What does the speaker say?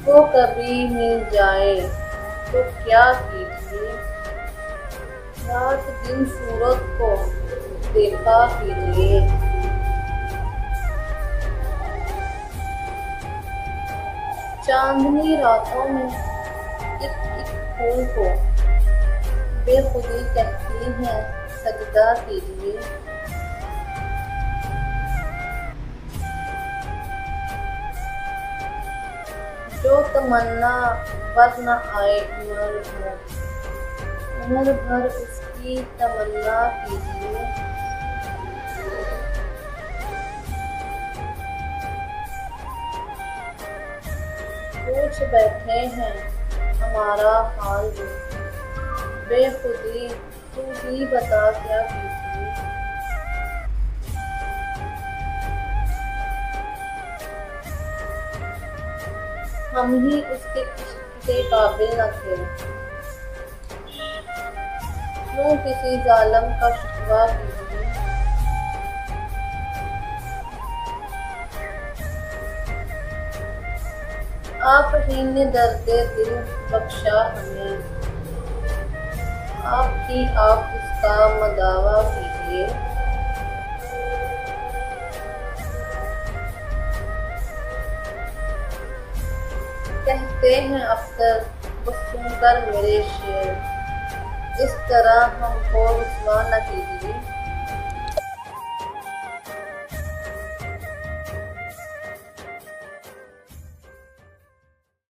वो कभी मिल जाए तो क्या कीजिए, रात दिन सूरत को देखा कीजिए। चांदनी रातों में एक एक फूल को बेखुदी कहती हैं सजदा कीजिए। जो तमन्ना बस न आए उम्र भर उसकी तमन्ना कीजिए। पूछ बैठे हैं हमारा हाल भी, बेखुदी तू ही बता क्या कीजिए। हम ही उसके इश्क के काबिल न थे, क्यों किसी जालिम का शिकवा कीजिए। आप ही ने दर्दे दिल बख्शा हमें, आप उसका मदावा कीजिए। कहते हैं अख्तर वो सुनकर मेरे शेर, इस तरह हमको रुसवा न कीजिए।